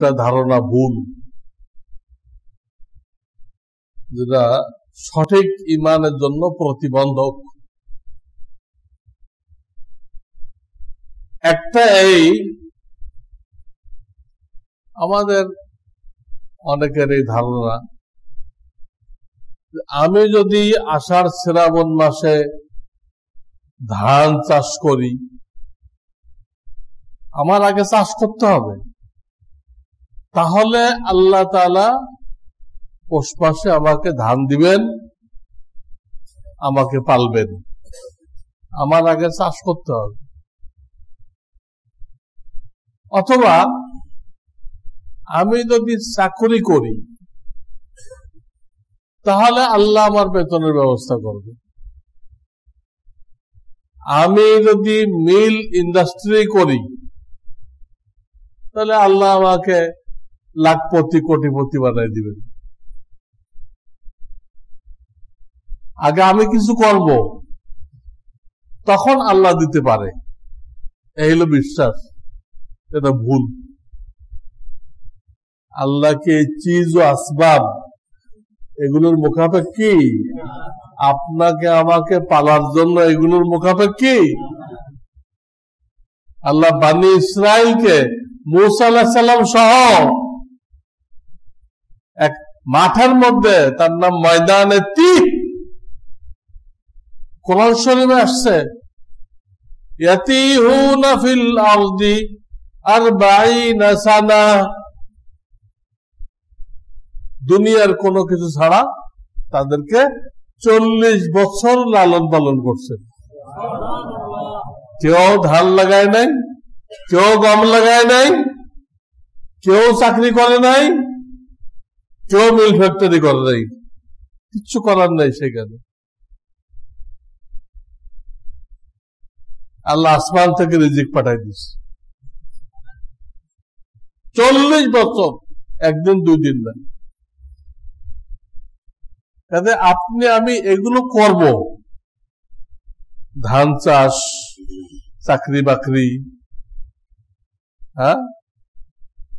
একটা ধারণা ভুল, যেটা সঠিক ঈমানের জন্য প্রতিবন্ধক। একটা এই আমাদের অনেকের এই ধারণা, আমি যদি আষাঢ় শ্রাবণ মাসে ধান চাষ করি, আমার আগে চাষ করতে হবে, তাহলে আল্লাহ তাআলা পৌষ মাসে আমাকে ধান দিবেন, আমাকে পালবেন। আমার আগে চাষ করতে হবে। অথবা আমি যদি চাকরি করি, তাহলে আল্লাহ আমার বেতনের ব্যবস্থা করবে। আমি যদি মিল ইন্ডাস্ট্রি করি, তাহলে আল্লাহ আমাকে লাখপতি কোটিপতি বানাই দিবেন। আগে আমি কিছু করব, তখন আল্লাহ দিতে পারে, এই হলো বিশ্বাস। এটা ভুল। আল্লাহকে চিজ ও আসবাব এগুলোর মুখাপেক্ষী, আপনাকে আমাকে পালার জন্য এগুলোর মুখাপেক্ষী। আল্লাহ বানি ইসরাইলকে মূসা আলাইহিস সালাম সহ এক মাঠের মধ্যে, তার নাম ময়দানে তিহ, কোরআন শরীফে আসছে, ইয়াতিহুনা ফিল আরদি 40 সানা, দুনিয়ার কোনো কিছু ছাড়া তাদেরকে 40 বছর লালন পালন করছে। কেউ ধান লাগায় নাই, কেউ গম লাগায় নাই, কেউ চাকরি করে নাই, কেউ মিল ফ্যাক্টরি করে নাই, কিচ্ছু করার নাই। সেখানে আল্লাহ আসমান থেকে রিজিক পাঠাই দিচ্ছে। 40 বছর, একদিন দুই দিন না। কাজে আপনি আমি এগুলো করব, ধান চাষ, চাকরি বাকরি,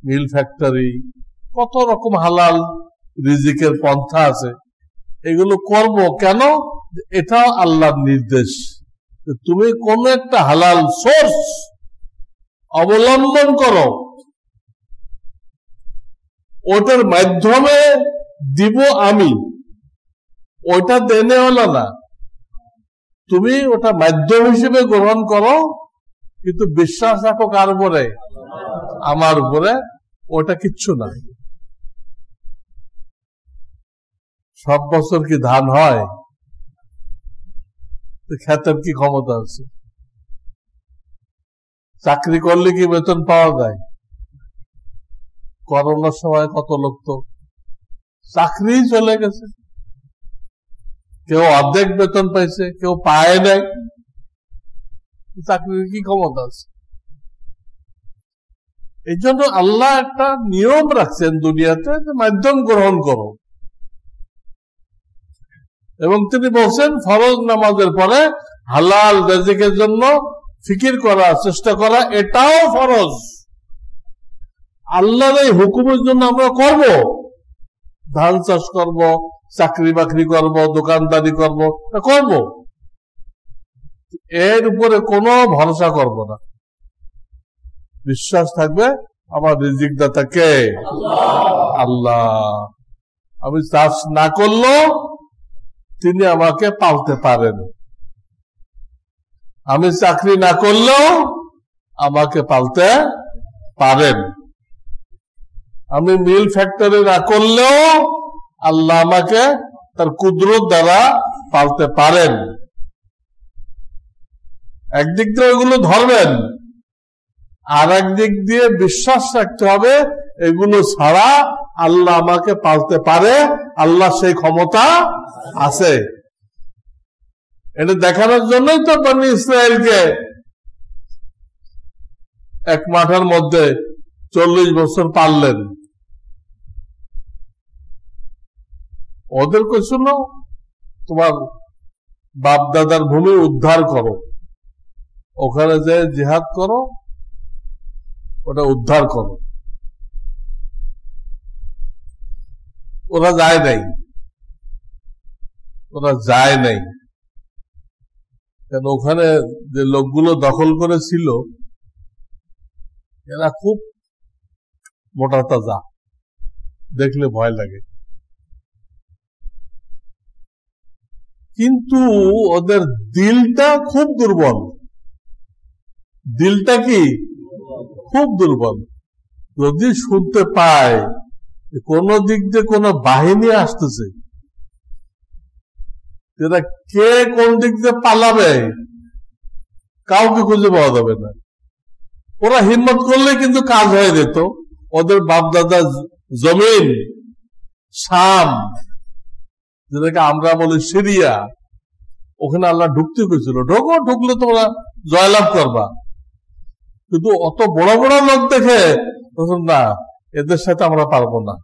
মিল ফ্যাক্টরি, কত রকম হালাল রিজিকের পন্থা আছে, এগুলো করব কেন? এটাও আল্লাহর নির্দেশ। তুমি কোন একটা হালাল সোর্স অবলম্বন করো, ওটার মাধ্যমে দিব আমি, ওটা দেনে হলো না, তুমি ওটা মাধ্যম হিসেবে গ্রহণ করো, কিন্তু বিশ্বাস রাখো কার উপরে? আমার উপরে। ওটা কিচ্ছু না। সব বছর কি ধান হয়? খেতের কি ক্ষমতা আছে? চাকরি করলে কি বেতন পাওয়া যায়? করোনার সময় কত লোক তো চাকরি চলে গেছে, কেউ অর্ধেক বেতন পাইছে, কেউ পায় নাই। চাকরির কি ক্ষমতা আছে? এই জন্য আল্লাহ একটা নিয়ম রাখছেন দুনিয়াতে, মাধ্যম গ্রহণ করো। এবং তিনি বলছেন ফরজ নামাজের পরে হালাল রিজিকের জন্য ফিকির করা, চেষ্টা করা, এটাও ফরজ। আল্লাহর এই হুকুমের জন্য আমরা করব, ধান চাষ করব, চাকরি বাকরি করব, দোকানদারি করব, করব, এর উপরে কোনো ভরসা করব না। বিশ্বাস থাকবে আমার রিজিক দাতা কে? আল্লাহ। আমি চাষ না করলেও তিনি আমাকে পালতে পারেন, আমি চাকরি না করলেও আমাকে পালতে পারেন, আমি মিল ফ্যাক্টরি না করলেও আল্লাহ আমাকে তার কুদরত দ্বারা পালতে পারেন। একদিক দিয়ে এগুলো ধরবেন, আর একদিক দিয়ে বিশ্বাস রাখতে হবে এগুলো ছাড়া আল্লাহ আমাকে পালতে পারে, আল্লাহ সেই ক্ষমতা আছে। এটা দেখানোর জন্যই তো বনি ইসরায়েলকে এক মাঠের মধ্যে 40 বছর পাললেন। ওদের কইছিল তোমার বাপ দাদার ভূমি উদ্ধার করো, ওখানে যে জিহাদ করো, ওটা উদ্ধার করো। ওরা যায় নাই, ওরা যায় নাই। কেন ওখানে যে লোকগুলো দখল করেছিল এরা খুব মোটা তাজা, দেখলে ভয় লাগে। কিন্তু ওদের দিলটা খুব দুর্বল। দিলটা কি খুব দুর্বল। যদি শুনতে পায় কোন দিক দিয়ে কোন বাহিনী আসতেছে, এরা কে কোন দিক দিয়ে পালাবে কাউকে খুঁজে পাওয়া যাবে না। ওরা হিম্মত করলে কিন্তু কাজ হয়ে যেত। ওদের বাপদাদা জমিন শাম, যেটাকে আমরা বলি সিরিয়া, ওখানে আল্লাহ ঢুকতে করেছিল, ঢোকো, ঢুকলে তোমরা জয়লাভ করবা। কিন্তু অত বড় বড় লোক দেখে না, এদের সাথে আমরা পারবো না।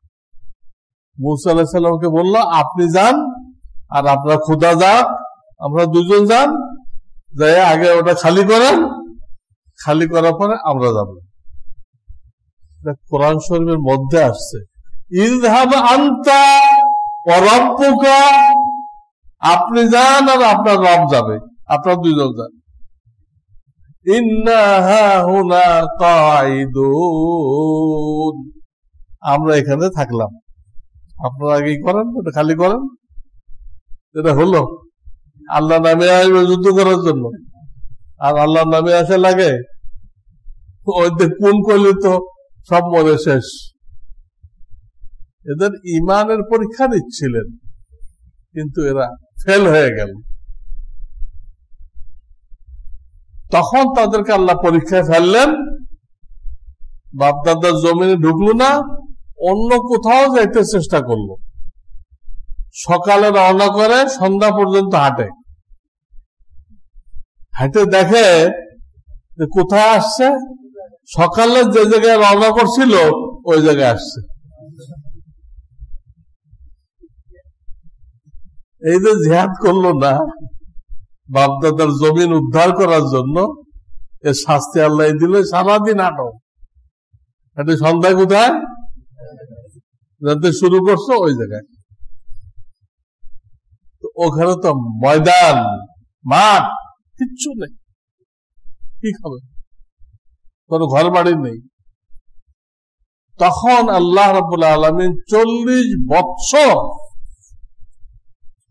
মুসা আলাইহিস সালামকে বলল, আপনি যান আর আপনার খোদা যাক, আমরা দুজন যান, যাই আগে ওটা খালি করেন, খালি করার পরে আমরা যাব। কোরআন শরীফের মধ্যে আসছে, ইযহাব আনতা ওয়া রাব্বুকা, আপনি যান আর আপনার রব যাবে, আপনার দুইজন যান। ইন্না হাহুনা কাঈদুন, আমরা এখানে থাকলাম, আপনারা আগেই করেন, ওটা খালি করেন। এটা হলো আল্লাহ নামে আসবে যুদ্ধ করার জন্য, আর আল্লাহ নামে আসে লাগে ওই কোন করলে তো সব মনে শেষ। এদের ইমানের পরীক্ষা দিচ্ছিলেন, কিন্তু এরা ফেল হয়ে গেল। তখন তাদেরকে আল্লাহ পরীক্ষায় ফেললেন, বাপদাদার জমিনে ঢুকলো না, অন্য কোথাও যাইতে চেষ্টা করলো। সকালে রওনা করে সন্ধ্যা পর্যন্ত হাঁটে, হাঁটে দেখে যে কোথায় আসছে, সকালে যে জায়গায় রওনা করছিল ওই জায়গায় আসছে। এই যে জিহাদ করলো না বাপদাদার জমিন উদ্ধার করার জন্য, এর শাস্তি আল্লাহ দিল সারাদিন আটক। এটা সন্ধ্যায় কোথায় যাতে শুরু করছো ওই জায়গায়। ওখানে তো ময়দান, মাঠ, কিচ্ছু নেই, কি খাবে, কোন ঘর বাড়ি নেই। তখন আল্লাহ রাব্বুল আলামিন 40 বৎসর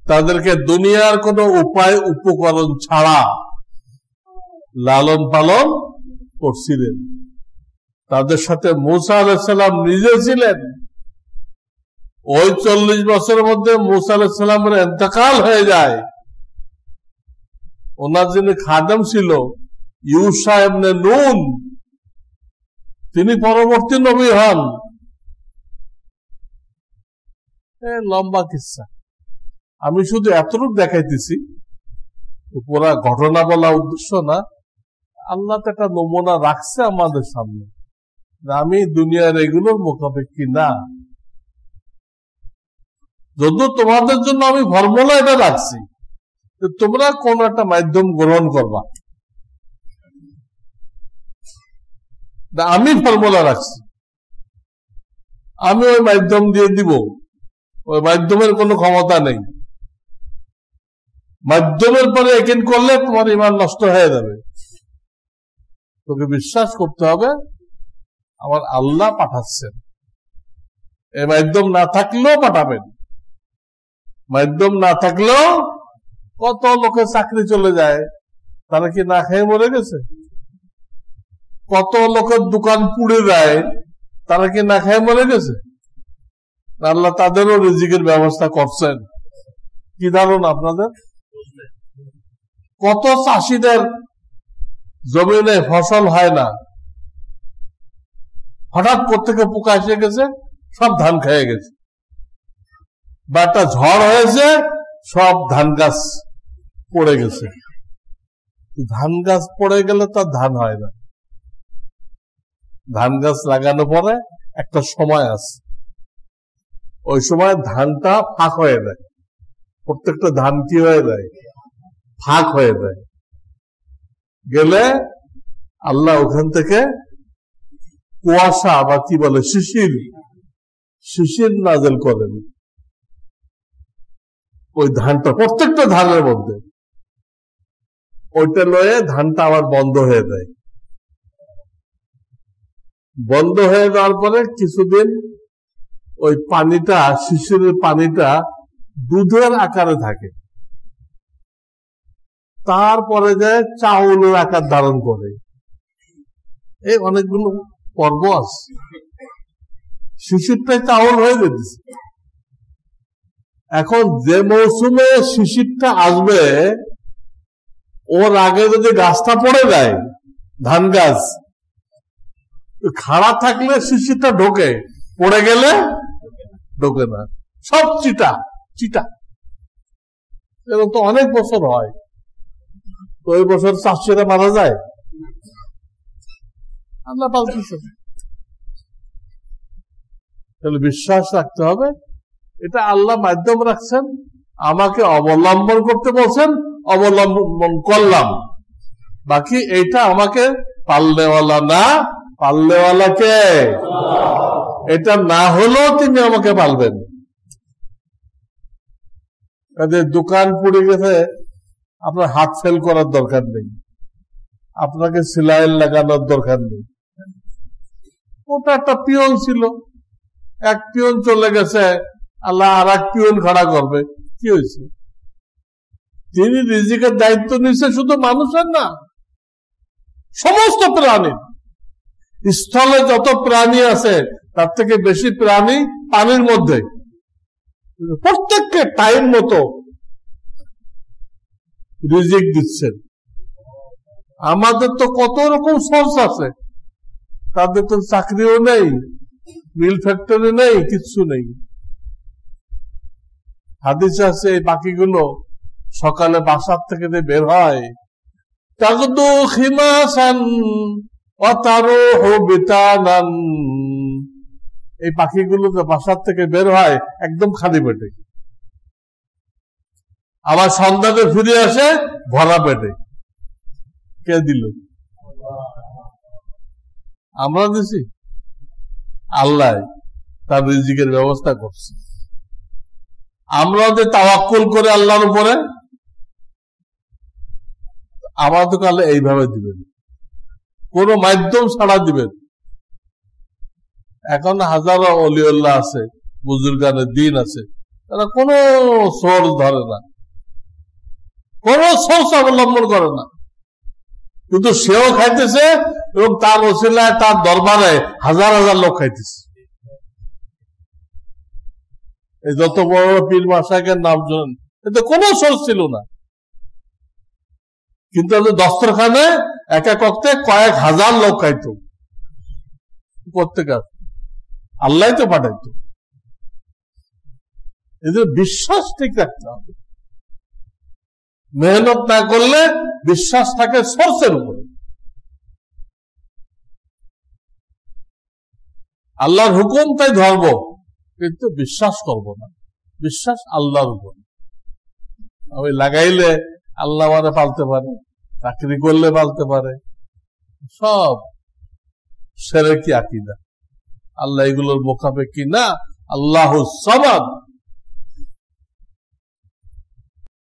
তাদেরকে দুনিয়ার কোন উপায় উপকরণ ছাড়া লালন পালন করছিলেন। তাদের সাথে মুসা আলাইহিস সালাম নিজে ছিলেন। ওই 40 বছরের মধ্যে মুসা আলাইহিস সালামের ইন্তেকাল হয়ে যায়। ওনার যিনি খাদেম ছিল ইউশা ইবনে নুন, তিনি পরবর্তী নবী হন। লম্বা কিসসা, আমি শুধু এতটুকু দেখাইতেছি, পুরা ঘটনা বলা উদ্দেশ্য না। আল্লাহ তো একটা নমুনা রাখছে আমাদের সামনে, আমি দুনিয়ার এগুলোর মুখাপেক্ষী না। যদিও তোমাদের জন্য আমি ফর্মুলা এটা রাখছি, তোমরা কোন একটা মাধ্যম গ্রহণ করবা, আমি ফর্মুলা রাখছি, আমি ওই মাধ্যম দিয়ে দিব। ওই মাধ্যমের কোনো ক্ষমতা নেই। মাধ্যমের পরে একেন করলে তোমার ইমান নষ্ট হয়ে যাবে। তোকে বিশ্বাস করতে হবে আমার আল্লাহ পাঠাচ্ছেন, এই মাধ্যম না থাকলেও পাঠাবেন। মাধ্যম না থাকলেও কত লোকের চাকরি চলে যায়, তারা কি না খেয়ে মরে গেছে? কত লোকের দোকান পুড়ে যায়, তারা কি না খেয়ে মরে গেছে? আল্লাহ তাদেরও রিজিকের ব্যবস্থা করছেন। কি ধারণা আপনাদের? কত চাষিদের জমিনে ফসল হয় না, হঠাৎ কোত্থেকে পোকা এসে গেছে, সব ধান খেয়ে গেছে, বা একটা ঝড় হয়েছে, সব ধান গাছ পড়ে গেছে। ধান গাছ পড়ে গেলে তার ধান হয় না। ধান গাছ লাগানো পরে একটা সময় আছে, ওই সময় ধানটা ফাঁক হয়ে যায়। প্রত্যেকটা ধান কি হয়ে যায়? ফাঁক হয়ে যায়। গেলে আল্লাহ ওখান থেকে কুয়াশা বা কি বলে শিশির নাজেল করেন। ওই ধানটা প্রত্যেকটা ধানের মধ্যে ওইটা লয়ে ধানটা আবার বন্ধ হয়ে যায়। বন্ধ হয়ে যাওয়ার পরে কিছুদিন ওই পানিটা, শিশিরের পানিটা দুধের আকারে থাকে, তারপরে যায় চাউলের আকার ধারণ করে। এই অনেকগুলো পর্ব আছে। শিশিরটাই চাউল হয়ে যেতেছে। এখন যে মৌসুমে শিশিরটা আসবে, ওর আগে যদি গাছটা পড়ে যায়, ধান গাছ খাড়া থাকলে শিশিরটা ঢোকে, পড়ে গেলে ঢোকে না, সব চিটা চিটা। এরকম তো অনেক বছর হয়। তো ওই বছর চাষিরা মারা যায়, আল্লাহ পালতেছে। তাহলে বিশ্বাস রাখতে হবে, এটা আল্লাহ মাধ্যম রাখছেন, আমাকে অবলম্বন করতে বলছেন, অবলম্বন করলাম। বাকি এইটা আমাকে পালনেওয়ালা না, পালনেওয়ালা কে? এটা না হলেও তিনি আমাকে পালবেন। দোকান পড়ে গেছে, আপনার হাত ফেল করার দরকার নেই, আপনাকে সেলাইন লাগানোর দরকার নেই। ওটা একটা পিয়ন ছিল, এক পিয়ন চলে গেছে, আল্লাহ আর এক পিয়ন খাড়া করবে, কি হয়েছে? তিনি রিজিকের দায়িত্ব নিচ্ছে শুধু মানুষের না, সমস্ত প্রাণীর। স্থলে যত প্রাণী আছে তার থেকে বেশি প্রাণী পানির মধ্যে। প্রত্যেককে টাইম মতো রিজিক দিচ্ছেন। আমাদের তো কত রকম সোর্স আছে, তাদের তো চাকরিও নেই, মিল ফ্যাক্টরি নেই, কিচ্ছু নেই। হাদিসে আছে এই পাখিগুলো সকালে বাসার থেকে বের হয়, তাগদু খিমাসান ওয়া তারুহু বিতানান। এই পাখিগুলো বাসার থেকে বের হয় একদম খালি পেটে, আবার সন্ধ্যাতে ফিরে আসে ভরা পেটে। কে দিল? আমরা দিছি? আল্লাহ তার রিজিকের ব্যবস্থা করছে। আমরা যে তাওয়াক্কুল করে আল্লাহর উপরে, আমাদের আল্লাহ এইভাবে দিবেন, কোন মাধ্যম ছাড়া দিবেন। এখন হাজারো অলিউল্লাহ আছে, বুজুর্গানের দিন আছে, তারা কোন সোর্স ধরে না, কোন সোর্স অবলম্বন করে না, কিন্তু সেও খাইতেছে এবং তার ওসিলায় তার দরবারে হাজার হাজার লোক খাইতেছে। এই যত বড় পীর মাশায়েখের নাম শুনেন, এতে কোন সোর্স ছিল না, কিন্তু দস্তরখানে এক এক অক্তে কয়েক হাজার লোক খাইত। প্রত্যেক আল্লাহ তো পাঠাইত। এদের বিশ্বাস ঠিক রাখতে হবে। মেহনত না করলে বিশ্বাস থাকে সোর্সের উপরে। আল্লাহর হুকুম তাই ধরব, কিন্তু বিশ্বাস করব না। বিশ্বাস আল্লাহর উপর। আমি লাগাইলে আল্লাহ মানে পালতে পারে, চাকরি করলে পালতে পারে, সব শিরকি আকীদা। আল্লাহ এগুলোর মুখাপেক্ষী না। আল্লাহু সামাদ।